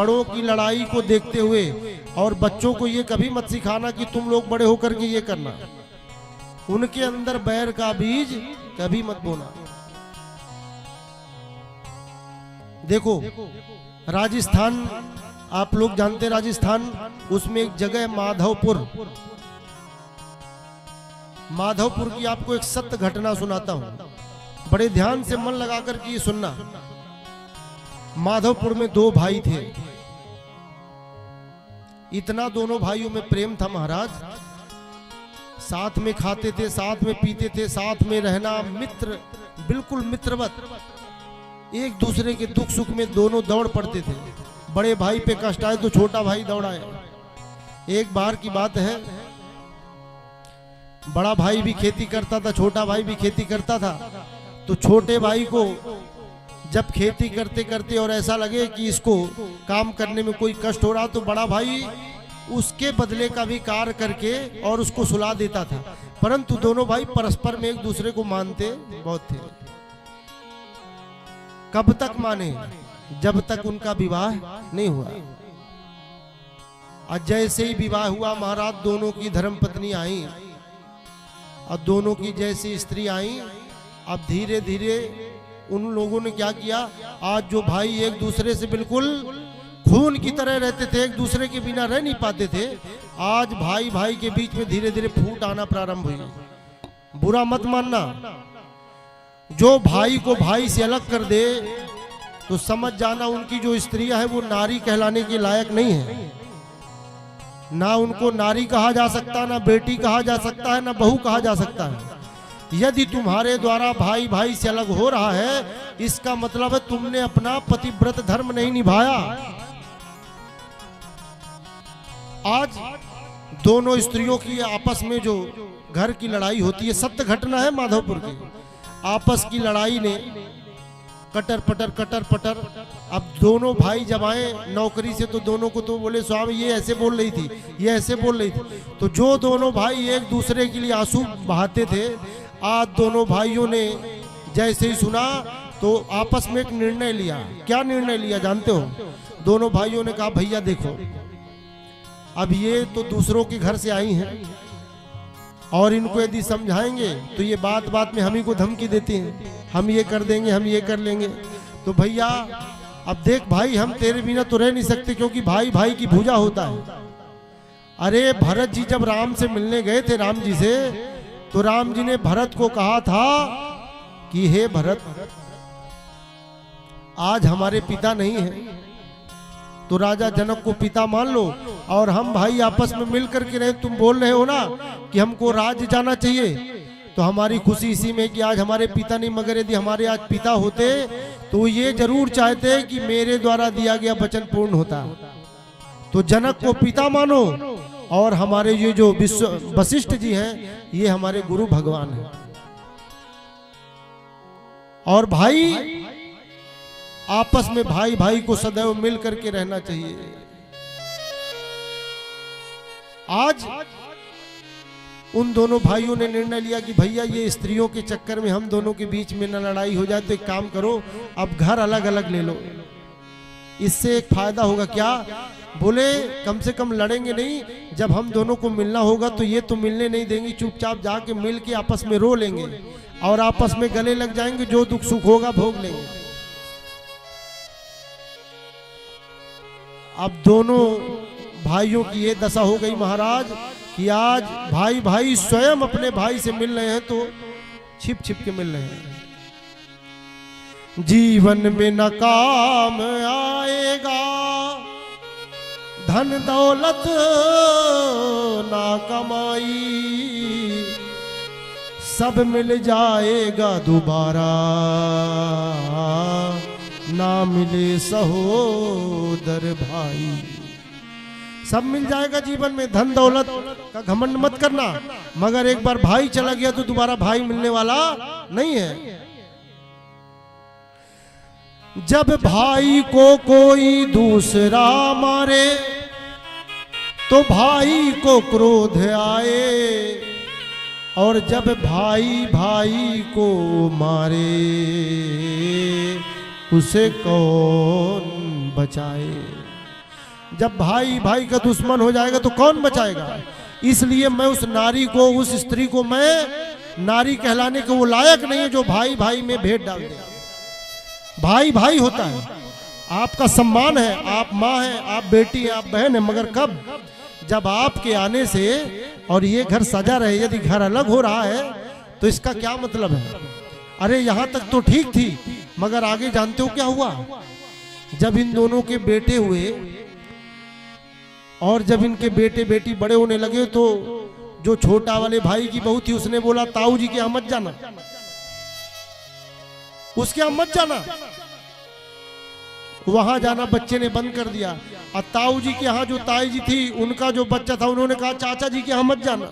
बड़ों की लड़ाई को देखते हुए और बच्चों को ये कभी मत सिखाना कि तुम लोग बड़े होकर के ये करना। उनके अंदर बैर का बीज कभी मत बोना। देखो राजस्थान, आप लोग जानते हैं राजस्थान, उसमें एक जगह माधवपुर। माधवपुर की आपको एक सत्य घटना सुनाता हूं, बड़े ध्यान से मन लगाकर के ये सुनना। माधवपुर में दो भाई थे, इतना दोनों भाइयों में प्रेम था महाराज, साथ में खाते थे, साथ में पीते थे, साथ में रहना, मित्र, बिल्कुल मित्रवत। एक दूसरे के दुख सुख में दोनों दौड़ पड़ते थे। बड़े भाई पे कष्ट आए तो छोटा भाई दौड़ाए। एक बार की बात है, बड़ा भाई भी खेती करता था, छोटा भाई भी खेती करता था। तो छोटे भाई को जब खेती करते करते और ऐसा लगे कि इसको काम करने में कोई कष्ट हो रहा, तो बड़ा भाई उसके बदले का भी कार्य करके और उसको सुला देता था। परंतु दोनों भाई परस्पर में एक दूसरे को मानते बहुत थे। कब तक माने? जब तक उनका विवाह नहीं हुआ। और जैसे ही विवाह हुआ महाराज, दोनों की धर्मपत्नी आई और दोनों की जैसी स्त्री आई, अब धीरे धीरे उन लोगों ने क्या किया, आज जो भाई एक दूसरे से बिल्कुल खून की तरह रहते थे, एक दूसरे के बिना रह नहीं पाते थे, आज भाई भाई के बीच में धीरे धीरे फूट आना प्रारंभ हुई। बुरा मत मानना, जो भाई को भाई से अलग कर दे तो समझ जाना उनकी जो स्त्रियां है वो नारी कहलाने के लायक नहीं है। ना उनको नारी कहा जा सकता, ना बेटी कहा जा सकता है, ना बहू कहा जा सकता है। यदि तुम्हारे द्वारा भाई भाई से अलग हो रहा है, इसका मतलब है तुमने अपना पतिव्रत धर्म नहीं निभाया। आज दोनों स्त्रियों की आपस में जो घर की लड़ाई होती है, सत्य घटना है माधवपुर की, आपस की लड़ाई ने कटर पटर। अब दोनों भाई जब आए नौकरी से, तो दोनों को तो बोले स्वामी ये ऐसे बोल रही थी, ये ऐसे बोल रही थी। तो जो दोनों भाई एक दूसरे के लिए आंसू बहाते थे, आज दोनों भाइयों ने जैसे ही सुना तो आपस में एक निर्णय लिया। क्या निर्णय लिया जानते हो? दोनों भाइयों ने कहा भैया देखो, अब ये तो दूसरों के घर से आई हैं और इनको यदि समझाएंगे तो ये बात बात में हम ही को धमकी देते हैं, हम ये कर देंगे, हम ये कर लेंगे। तो भैया अब देख भाई, हम तेरे बिना तो रह नहीं सकते, क्योंकि भाई भाई की भुजा होता है। अरे भरत जी जब राम से मिलने गए थे, राम जी से, तो राम जी ने भरत को कहा था कि हे भरत, आज हमारे पिता नहीं है, तो राजा जनक को पिता मान लो और हम भाई आपस में मिल करके रहे। तुम बोल रहे हो ना कि हमको राज्य जाना चाहिए, तो हमारी खुशी इसी में कि आज हमारे पिता नहीं, मगर यदि हमारे आज पिता होते तो ये जरूर चाहते कि मेरे द्वारा दिया गया वचन पूर्ण होता। तो जनक को पिता मानो और हमारे ये जो वशिष्ठ जी हैं, ये हमारे गुरु भगवान हैं। और भाई आपस में भाई भाई को सदैव मिल करके रहना चाहिए। आज उन दोनों भाइयों ने निर्णय लिया कि भैया ये स्त्रियों के चक्कर में हम दोनों के बीच में न लड़ाई हो जाए, तो एक काम करो, अब घर अलग अलग ले लो, इससे एक फायदा होगा। क्या बोले? कम से कम लड़ेंगे नहीं, जब हम दोनों को मिलना होगा तो ये तो मिलने नहीं देंगी, चुपचाप जाके मिल के आपस में रो लेंगे और आपस में गले लग जाएंगे, जो दुख सुख होगा भोग लेंगे। अब दोनों भाइयों की ये दशा हो गई महाराज कि आज भाई भाई स्वयं अपने भाई से मिल रहे हैं तो छिप छिप के मिल रहे हैं। जीवन में न काम आएगा, धन दौलत ना कमाई, सब मिल जाएगा दोबारा, ना मिले सहोदर भाई। सब मिल जाएगा जीवन में, धन दौलत का घमंड मत करना, मगर एक बार भाई चला गया तो दोबारा भाई मिलने वाला नहीं है। जब भाई को कोई दूसरा मारे तो भाई को क्रोध आए, और जब भाई भाई को मारे उसे कौन बचाए। जब भाई भाई का दुश्मन हो जाएगा तो कौन बचाएगा। इसलिए मैं उस नारी को, उस स्त्री को मैं नारी कहलाने के वो लायक नहीं है जो भाई भाई में भेद डाल दे। भाई भाई होता है, आपका सम्मान है, आप माँ हैं, आप बेटी हैं, आप बहन हैं, मगर कब, जब आपके आने से और ये घर सजा रहे, यदि घर अलग हो रहा है तो इसका क्या मतलब है। अरे यहाँ तक तो ठीक थी, मगर आगे जानते हो क्या हुआ। जब इन दोनों के बेटे हुए और जब इनके बेटे बेटी बड़े होने लगे तो जो छोटा वाले भाई की बहू थी उसने बोला ताऊ जी के यहाँ मत जाना, उसके यहाँ मत जाना, वहां जाना बच्चे ने बंद कर दिया। और ताऊ जी के यहाँ जो ताई जी थी उनका जो बच्चा था उन्होंने कहा चाचा जी के यहाँ मत जाना।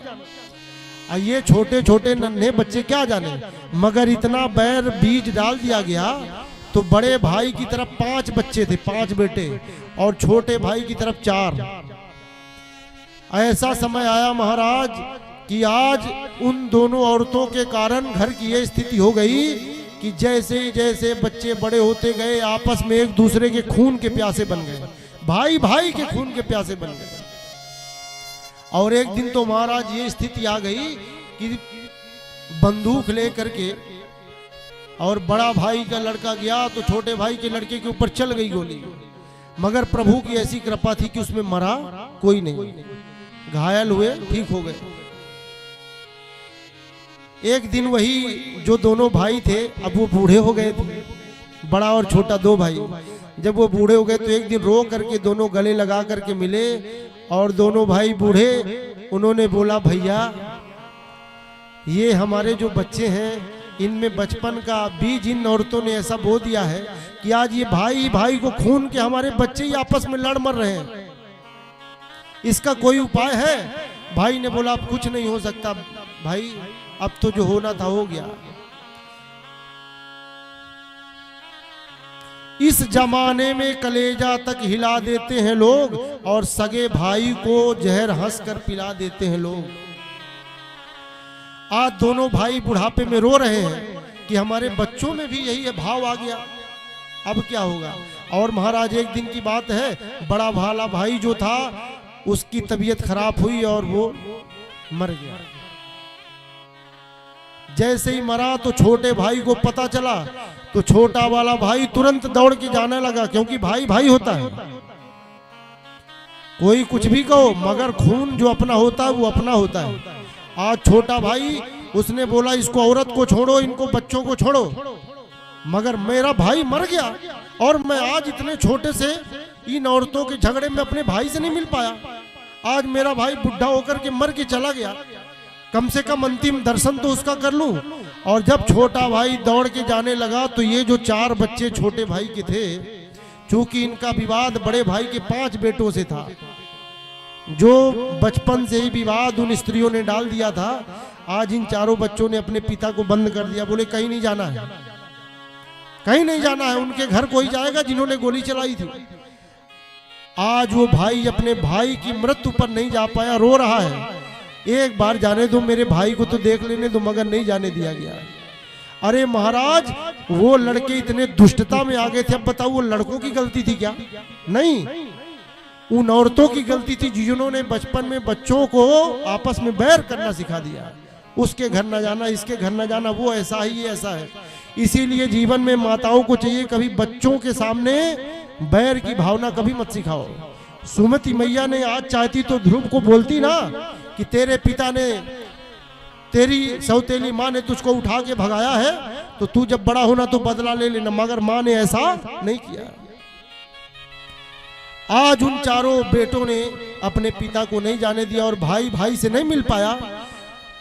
ये छोटे छोटे नन्हे बच्चे क्या जाने, मगर इतना बैर बीज डाल दिया गया तो बड़े भाई की तरफ 5 बच्चे थे, 5 बेटे, और छोटे भाई की तरफ 4। ऐसा समय आया महाराज कि आज उन दोनों औरतों के कारण घर की यह स्थिति हो गई कि जैसे जैसे बच्चे बड़े होते गए आपस में एक दूसरे के खून के प्यासे बन गए, भाई भाई के खून के प्यासे बन गए। और एक दिन तो महाराज ये स्थिति आ गई कि बंदूक लेकर के और बड़ा भाई का लड़का गया तो छोटे भाई के लड़के के ऊपर चल गई गोली, मगर प्रभु की ऐसी कृपा थी कि उसमें मरा कोई नहीं, घायल हुए ठीक हो गए। एक दिन वही जो दोनों भाई थे अब वो बूढ़े हो गए थे, बड़ा और छोटा 2 भाई, जब वो बूढ़े हो गए तो एक दिन रो करके दोनों गले लगा करके मिले और दोनों भाई बूढ़े, उन्होंने बोला भैया ये हमारे जो बच्चे हैं इनमें बचपन का बीज इन औरतों ने ऐसा बो दिया है कि आज ये भाई भाई को खून के हमारे बच्चे ही आपस में लड़ मर रहे हैं, इसका कोई उपाय है। भाई ने बोला अब कुछ नहीं हो सकता भाई, अब तो जो होना था हो गया। इस जमाने में कलेजा तक हिला देते हैं लोग और सगे भाई को जहर हंस कर पिला देते हैं लोग। आज दोनों भाई बुढ़ापे में रो रहे हैं कि हमारे बच्चों में भी यही भाव आ गया, अब क्या होगा। और महाराज एक दिन की बात है, बड़ा भाला भाई जो था उसकी तबीयत खराब हुई और वो मर गया। जैसे ही मरा तो छोटे भाई को पता चला तो छोटा वाला भाई तुरंत दौड़ के जाने लगा, क्योंकि भाई भाई होता है, कोई कुछ भी कहो मगर खून जो अपना होता है वो अपना होता है। आज छोटा भाई उसने बोला इसको औरत को छोड़ो, इनको बच्चों को छोड़ो, मगर मेरा भाई मर गया और मैं आज इतने छोटे से इन औरतों के झगड़े में अपने भाई से नहीं मिल पाया। आज मेरा भाई बुढ़ा होकर के मर के चला गया, कम से कम अंतिम दर्शन तो उसका कर लूं। और जब छोटा भाई दौड़ के जाने लगा तो ये जो 4 बच्चे छोटे भाई के थे, चूंकि इनका विवाद बड़े भाई के 5 बेटों से था, जो बचपन से ही विवाद उन स्त्रियों ने डाल दिया था, आज इन 4 बच्चों ने अपने पिता को बंद कर दिया। बोले कहीं नहीं जाना है, कहीं नहीं जाना है, उनके घर कोई जाएगा जिन्होंने गोली चलाई थी। आज वो भाई अपने भाई की मृत्यु पर नहीं जा पाया, रो रहा है, एक बार जाने दो मेरे भाई को तो देख लेने दो, मगर नहीं जाने दिया गया। अरे महाराज वो लड़के इतने दुष्टता में आ गए थे, अब बताओ वो लड़कों की गलती थी क्या? नहीं, उन औरतों की गलती थी जिन्होंने बचपन में बच्चों को आपस में बैर करना सिखा दिया, उसके घर न जाना, इसके घर न जाना, वो ऐसा ही ऐसा है। इसीलिए जीवन में माताओं को चाहिए कभी बच्चों के सामने बैर की भावना कभी मत सिखाओ। सुमति मैया ने आज चाहती तो ध्रुव को बोलती ना कि तेरे पिता ने, तेरी सौतेली माँ ने तुझको उठा के भगाया है तो तू जब बड़ा होना तो बदला ले लेना, मगर माँ ने ऐसा नहीं किया। आज उन 4 बेटों ने अपने पिता को नहीं जाने दिया और भाई भाई से नहीं मिल पाया।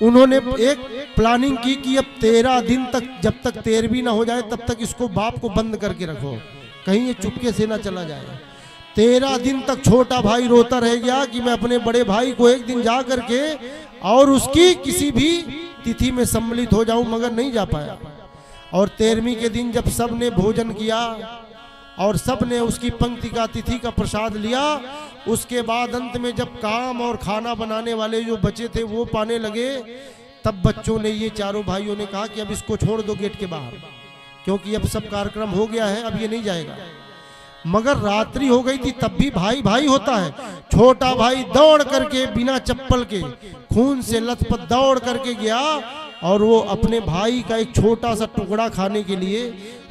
उन्होंने एक प्लानिंग की कि अब 13 दिन तक, जब तक 13वीं ना हो जाए तब तक इसको बाप को बंद करके रखो, कहीं ये चुपके से ना चला जाए। 13 दिन तक छोटा भाई रोता रह गया कि मैं अपने बड़े भाई को एक दिन जा करके और उसकी किसी भी तिथि में सम्मिलित हो जाऊं, मगर नहीं जा पाया। और 13वीं के दिन जब सब ने भोजन किया और सब ने उसकी पंक्ति का, तिथि का प्रसाद लिया, उसके बाद अंत में जब काम और खाना बनाने वाले जो बचे थे वो पाने लगे, तब बच्चों ने, ये 4 भाइयों ने कहा कि अब इसको छोड़ दो गेट के बाहर, क्योंकि अब सब कार्यक्रम हो गया है, अब ये नहीं जाएगा। मगर रात्रि हो गई थी तब भी भाई भाई होता है। छोटा भाई दौड़ करके बिना चप्पल के खून से लथपथ दौड़ करके गया और वो अपने भाई का एक छोटा सा टुकड़ा खाने के लिए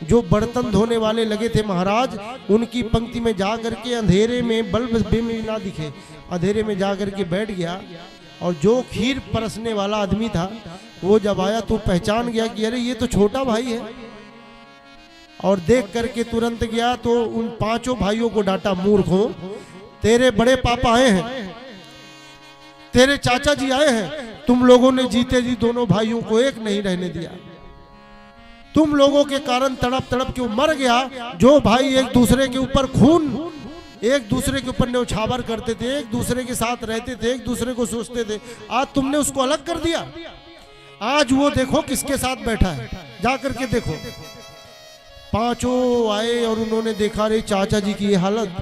जो बर्तन धोने वाले लगे थे महाराज, उनकी पंक्ति में जा करके अंधेरे में बल्ब भी ना दिखे, अंधेरे में जा करके बैठ गया। और जो खीर परसने वाला आदमी था वो जब आया तो पहचान गया कि अरे ये तो छोटा भाई है, और देख करके तुरंत गया तो उन पांचों भाइयों को डांटा, मूर्खों, तेरे बड़े पापा आए हैं, तेरे चाचा जी आए हैं, तुम लोगों ने जीते जी दोनों भाइयों को एक नहीं रहने दिया, तुम लोगों के कारण तड़प तड़प के मर गया। जो भाई एक दूसरे के ऊपर खून, एक दूसरे के ऊपर न्यौछावर करते थे, एक दूसरे के साथ रहते थे, एक दूसरे को सोचते थे, आज तुमने उसको अलग कर दिया। आज वो देखो किसके साथ बैठा है, जा करके देखो। पांचों आए और उन्होंने देखा रे चाचा जी की ये हालत।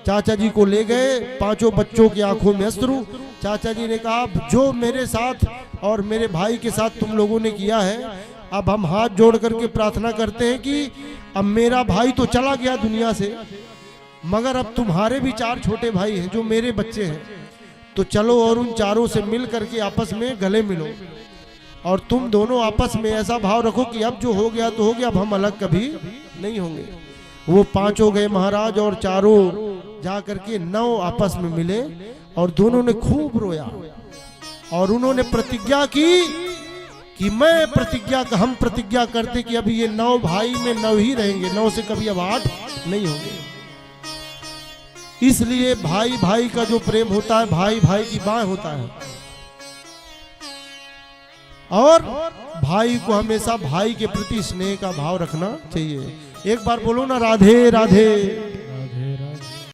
चाचा जी को ले गए, पांचों बच्चों की आंखों में अश्रु। चाचा जी ने कहा जो मेरे साथ और मेरे भाई के साथ तुम लोगों ने किया है, अब हम हाथ जोड़ करके प्रार्थना करते हैं कि अब मेरा भाई तो चला गया दुनिया से, मगर अब तुम्हारे भी 4 छोटे भाई हैं जो मेरे बच्चे हैं, तो चलो और उन चारों से मिल करके आपस में गले मिलो और तुम दोनों आपस में ऐसा भाव रखो कि अब जो हो गया तो हो गया, अब हम अलग कभी नहीं होंगे। वो पांचों गए महाराज और चारों जा करके 9 आपस में मिले और दोनों ने खूब रोया और उन्होंने प्रतिज्ञा की कि हम प्रतिज्ञा करते कि अभी ये 9 भाई में 9 ही रहेंगे, 9 से कभी अब 8 नहीं होंगे। इसलिए भाई भाई का जो प्रेम होता है, भाई भाई की बाह होता है, और भाई को हमेशा भाई के प्रति स्नेह का भाव रखना चाहिए। एक बार बोलो ना, राधे राधे।